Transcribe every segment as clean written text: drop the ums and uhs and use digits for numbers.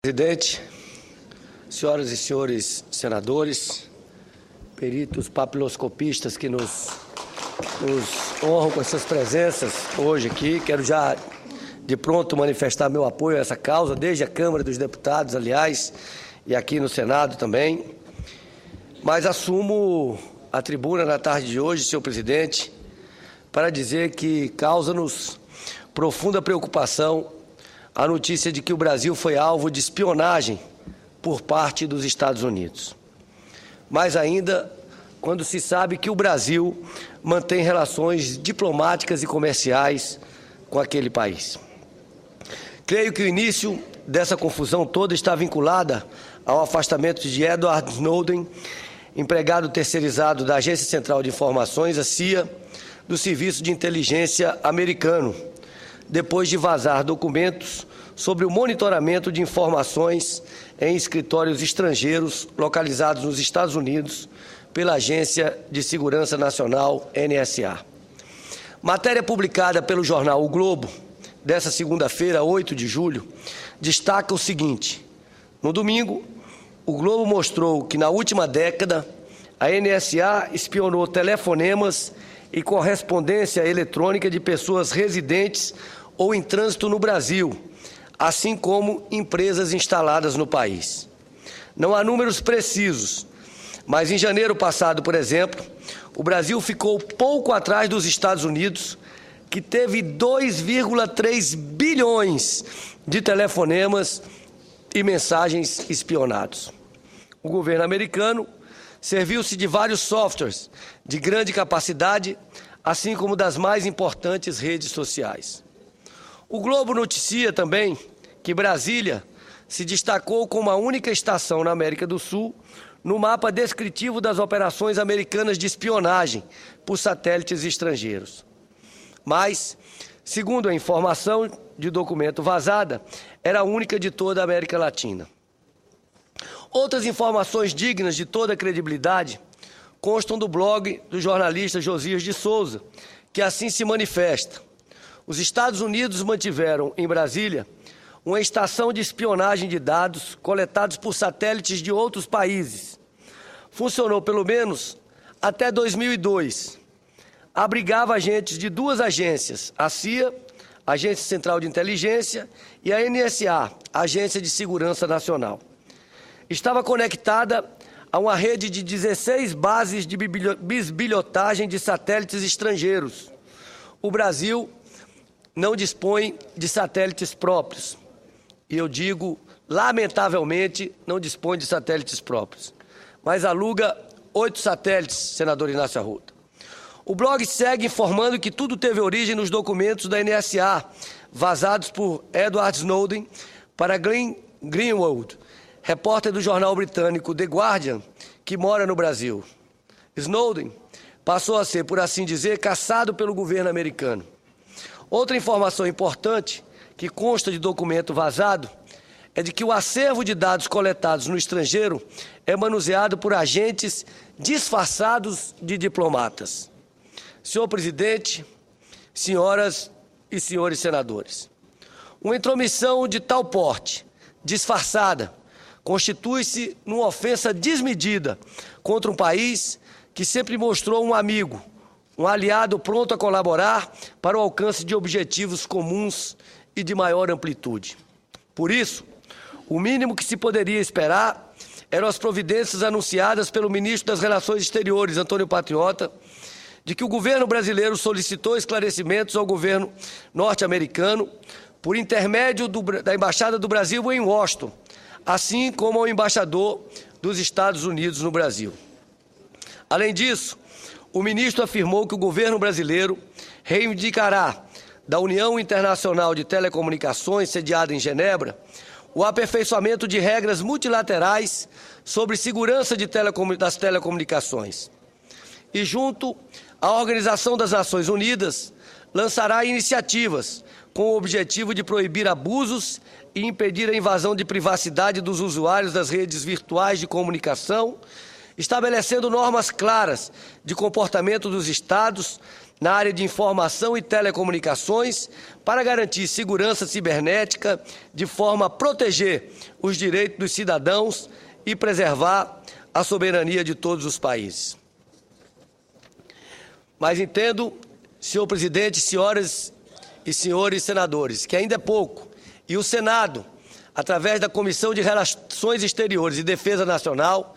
Presidente, senhoras e senhores senadores, peritos papiloscopistas que nos honram com suas presenças hoje aqui, quero já de pronto manifestar meu apoio a essa causa, desde a Câmara dos Deputados, aliás, e aqui no Senado também. Mas assumo a tribuna na tarde de hoje, senhor presidente, para dizer que causa-nos profunda preocupação a notícia de que o Brasil foi alvo de espionagem por parte dos Estados Unidos. Mais ainda, quando se sabe que o Brasil mantém relações diplomáticas e comerciais com aquele país. Creio que o início dessa confusão toda está vinculada ao afastamento de Edward Snowden, empregado terceirizado da Agência Central de Informações, a CIA, do Serviço de Inteligência americano, depois de vazar documentos sobre o monitoramento de informações em escritórios estrangeiros localizados nos Estados Unidos pela Agência de Segurança Nacional, NSA. Matéria publicada pelo jornal O Globo, dessa segunda-feira, 8 de julho, destaca o seguinte: no domingo, o Globo mostrou que na última década a NSA espionou telefonemas e correspondência eletrônica de pessoas residentes ou em trânsito no Brasil, assim como empresas instaladas no país. Não há números precisos, mas em janeiro passado, por exemplo, o Brasil ficou pouco atrás dos Estados Unidos, que teve 2,3 bilhões de telefonemas e mensagens espionados. O governo americano serviu-se de vários softwares de grande capacidade, assim como das mais importantes redes sociais. O Globo noticia também que Brasília se destacou como a única estação na América do Sul no mapa descritivo das operações americanas de espionagem por satélites estrangeiros. Mas, segundo a informação de documento vazada, era a única de toda a América Latina. Outras informações dignas de toda a credibilidade constam do blog do jornalista Josias de Souza, que assim se manifesta. Os Estados Unidos mantiveram em Brasília uma estação de espionagem de dados coletados por satélites de outros países. Funcionou pelo menos até 2002. Abrigava agentes de duas agências, a CIA, Agência Central de Inteligência, e a NSA, Agência de Segurança Nacional. Estava conectada a uma rede de 16 bases de bisbilhotagem de satélites estrangeiros. O Brasil não dispõe de satélites próprios. E eu digo, lamentavelmente, não dispõe de satélites próprios. Mas aluga 8 satélites, senador Inácio Arruda. O blog segue informando que tudo teve origem nos documentos da NSA, vazados por Edward Snowden para Glenn Greenwald, repórter do jornal britânico The Guardian, que mora no Brasil. Snowden passou a ser, por assim dizer, caçado pelo governo americano. Outra informação importante, que consta de documento vazado, é de que o acervo de dados coletados no estrangeiro é manuseado por agentes disfarçados de diplomatas. Senhor presidente, senhoras e senhores senadores, uma intromissão de tal porte, disfarçada, constitui-se numa ofensa desmedida contra um país que sempre mostrou um amigo, um aliado pronto a colaborar para o alcance de objetivos comuns e de maior amplitude. Por isso, o mínimo que se poderia esperar eram as providências anunciadas pelo ministro das Relações Exteriores, Antônio Patriota, de que o governo brasileiro solicitou esclarecimentos ao governo norte-americano por intermédio da Embaixada do Brasil em Washington, assim como ao embaixador dos Estados Unidos no Brasil. Além disso, o ministro afirmou que o governo brasileiro reivindicará da União Internacional de Telecomunicações, sediada em Genebra, o aperfeiçoamento de regras multilaterais sobre segurança das telecomunicações. E, junto à Organização das Nações Unidas, lançará iniciativas com o objetivo de proibir abusos e impedir a invasão de privacidade dos usuários das redes virtuais de comunicação estabelecendo normas claras de comportamento dos Estados na área de informação e telecomunicações para garantir segurança cibernética de forma a proteger os direitos dos cidadãos e preservar a soberania de todos os países. Mas entendo, senhor presidente, senhoras e senhores senadores, que ainda é pouco, e o Senado, através da Comissão de Relações Exteriores e Defesa Nacional,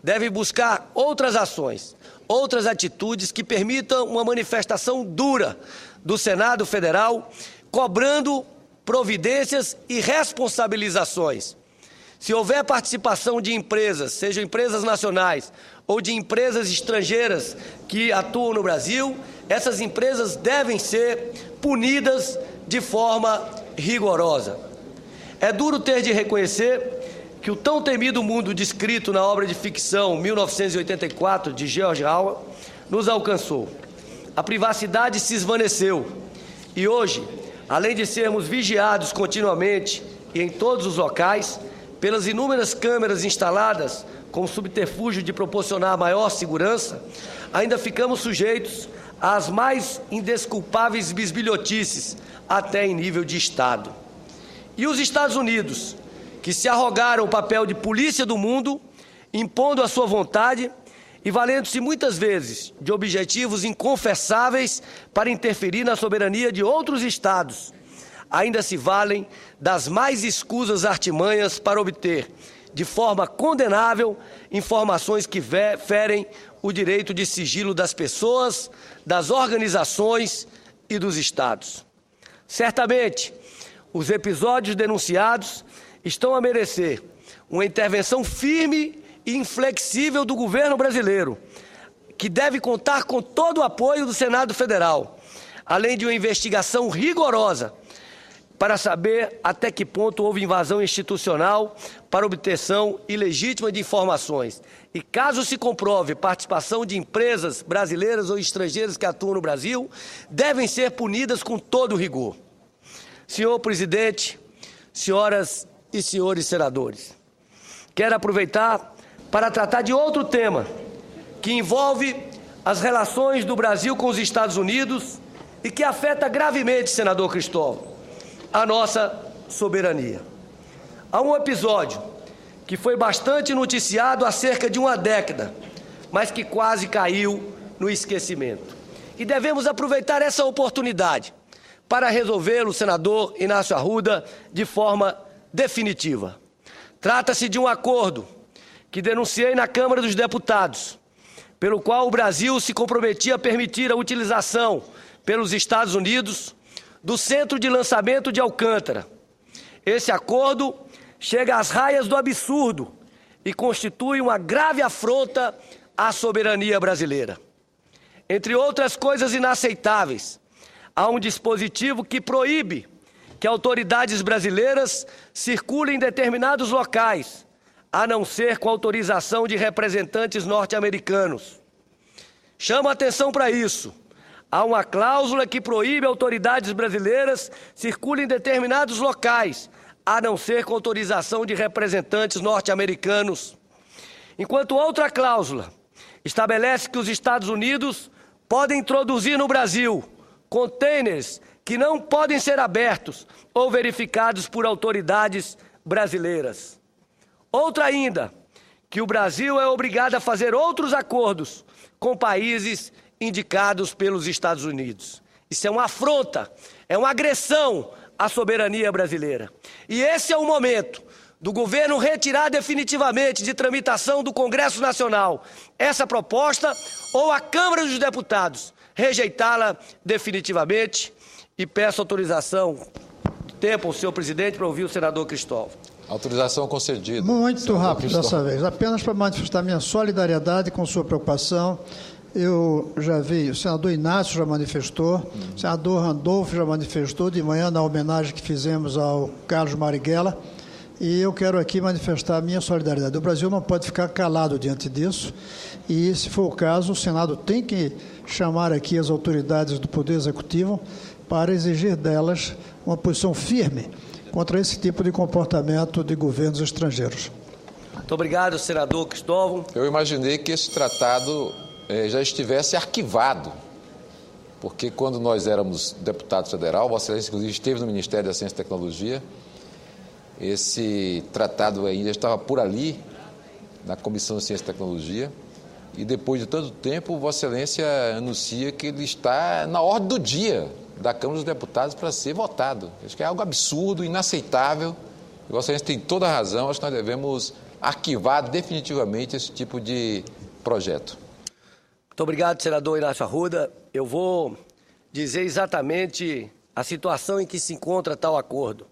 deve buscar outras ações, outras atitudes que permitam uma manifestação dura do Senado Federal, cobrando providências e responsabilizações. Se houver participação de empresas, sejam empresas nacionais ou de empresas estrangeiras que atuam no Brasil, essas empresas devem ser punidas de forma rigorosa. É duro ter de reconhecer que o tão temido mundo descrito na obra de ficção 1984, de George Orwell, nos alcançou. A privacidade se esvaneceu e hoje, além de sermos vigiados continuamente e em todos os locais, pelas inúmeras câmeras instaladas com o subterfúgio de proporcionar maior segurança, ainda ficamos sujeitos às mais indesculpáveis bisbilhotices, até em nível de Estado. E os Estados Unidos, que se arrogaram o papel de polícia do mundo, impondo a sua vontade e valendo-se muitas vezes de objetivos inconfessáveis para interferir na soberania de outros Estados, ainda se valem das mais escusas artimanhas para obter, de forma condenável, informações que ferem o direito de sigilo das pessoas, das organizações e dos Estados. Certamente, os episódios denunciados estão a merecer uma intervenção firme e inflexível do governo brasileiro, que deve contar com todo o apoio do Senado Federal, além de uma investigação rigorosa para saber até que ponto houve invasão institucional para obtenção ilegítima de informações. E caso se comprove participação de empresas brasileiras ou estrangeiras que atuam no Brasil, devem ser punidas com todo rigor. Senhor presidente, senhoras e senhores senadores, quero aproveitar para tratar de outro tema que envolve as relações do Brasil com os Estados Unidos e que afeta gravemente, senador Cristóvão, a nossa soberania. Há um episódio que foi bastante noticiado há cerca de uma década, mas que quase caiu no esquecimento. E devemos aproveitar essa oportunidade para resolvê-lo, senador Inácio Arruda, de forma definitiva. Trata-se de um acordo que denunciei na Câmara dos Deputados, pelo qual o Brasil se comprometia a permitir a utilização pelos Estados Unidos do Centro de Lançamento de Alcântara. Esse acordo chega às raias do absurdo e constitui uma grave afronta à soberania brasileira. Entre outras coisas inaceitáveis, há um dispositivo que proíbe que autoridades brasileiras circulem em determinados locais, a não ser com autorização de representantes norte-americanos. Chamo a atenção para isso. Há uma cláusula que proíbe autoridades brasileiras circulem em determinados locais, a não ser com autorização de representantes norte-americanos. Enquanto outra cláusula estabelece que os Estados Unidos podem introduzir no Brasil contêineres que não podem ser abertos ou verificados por autoridades brasileiras. Outra ainda, que o Brasil é obrigado a fazer outros acordos com países indicados pelos Estados Unidos. Isso é uma afronta, é uma agressão à soberania brasileira. E esse é o momento do governo retirar definitivamente de tramitação do Congresso Nacional essa proposta ou a Câmara dos Deputados rejeitá-la definitivamente. E peço autorização, tempo ao senhor presidente, para ouvir o senador Cristóvão. Autorização concedida. Muito rápido dessa vez. Apenas para manifestar minha solidariedade com sua preocupação. Eu já vi, o senador Inácio já manifestou, o senador Randolfo já manifestou de manhã na homenagem que fizemos ao Carlos Marighella, e eu quero aqui manifestar a minha solidariedade. O Brasil não pode ficar calado diante disso, e se for o caso, o Senado tem que chamar aqui as autoridades do Poder Executivo para exigir delas uma posição firme contra esse tipo de comportamento de governos estrangeiros. Muito obrigado, senador Cristóvão. Eu imaginei que esse tratado já estivesse arquivado, porque quando nós éramos deputados federal, Vossa Excelência, inclusive, esteve no Ministério da Ciência e Tecnologia, esse tratado ainda estava por ali, na Comissão de Ciência e Tecnologia, e depois de tanto tempo, Vossa Excelência anuncia que ele está na ordem do dia da Câmara dos Deputados para ser votado. Acho que é algo absurdo, inaceitável. E Vossa Excelência tem toda a razão, acho que nós devemos arquivar definitivamente esse tipo de projeto. Muito obrigado, senador Inácio Arruda. Eu vou dizer exatamente a situação em que se encontra tal acordo.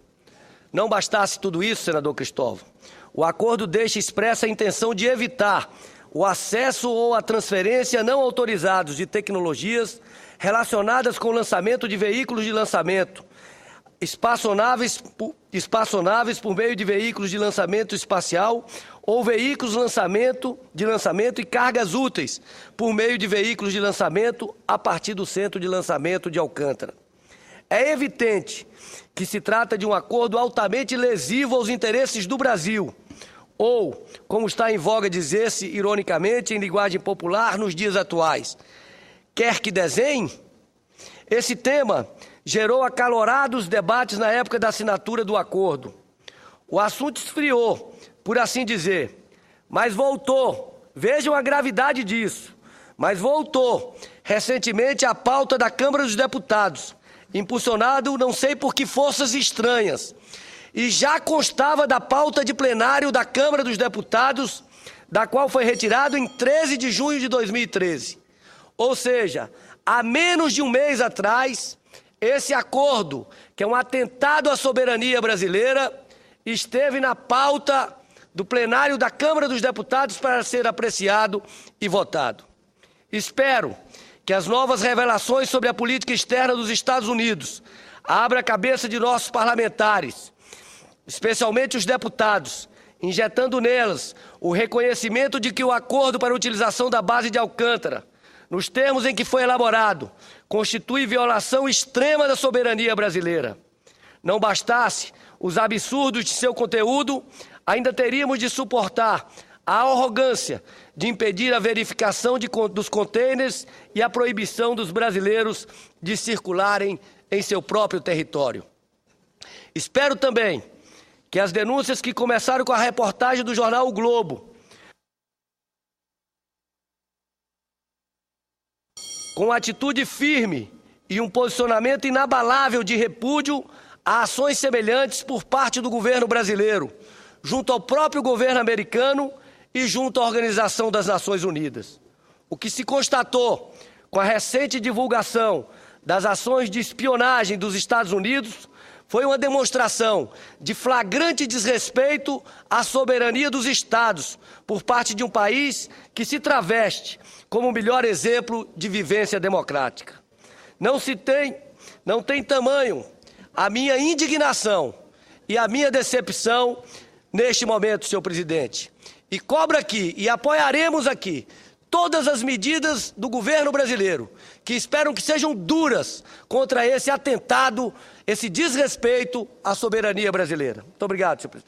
Não bastasse tudo isso, senador Cristóvão, o acordo deixa expressa a intenção de evitar o acesso ou a transferência não autorizados de tecnologias relacionadas com o lançamento de veículos de lançamento, espaçonaves por meio de veículos de lançamento espacial ou veículos de lançamento e cargas úteis por meio de veículos de lançamento a partir do centro de lançamento de Alcântara. É evidente que se trata de um acordo altamente lesivo aos interesses do Brasil, ou, como está em voga dizer-se ironicamente em linguagem popular nos dias atuais, quer que desenhe? Esse tema gerou acalorados debates na época da assinatura do acordo. O assunto esfriou, por assim dizer, mas voltou, vejam a gravidade disso, mas voltou recentemente à pauta da Câmara dos Deputados, impulsionado não sei por que forças estranhas, e já constava da pauta de plenário da Câmara dos Deputados, da qual foi retirado em 13 de junho de 2013. Ou seja, há menos de um mês atrás, esse acordo, que é um atentado à soberania brasileira, esteve na pauta do plenário da Câmara dos Deputados para ser apreciado e votado. Espero que as novas revelações sobre a política externa dos Estados Unidos abram a cabeça de nossos parlamentares, especialmente os deputados, injetando nelas o reconhecimento de que o acordo para a utilização da base de Alcântara, nos termos em que foi elaborado, constitui violação extrema da soberania brasileira. Não bastasse os absurdos de seu conteúdo, ainda teríamos de suportar a arrogância de impedir a verificação dos contêineres e a proibição dos brasileiros de circularem em seu próprio território. Espero também que as denúncias que começaram com a reportagem do jornal O Globo, com atitude firme e um posicionamento inabalável de repúdio a ações semelhantes por parte do governo brasileiro, junto ao próprio governo americano e junto à Organização das Nações Unidas. O que se constatou com a recente divulgação das ações de espionagem dos Estados Unidos foi uma demonstração de flagrante desrespeito à soberania dos Estados por parte de um país que se traveste como o melhor exemplo de vivência democrática. Não tem tamanho a minha indignação e a minha decepção neste momento, senhor presidente. E cobro aqui e apoiaremos aqui todas as medidas do governo brasileiro, que esperam que sejam duras contra esse atentado, esse desrespeito à soberania brasileira. Muito obrigado, senhor presidente.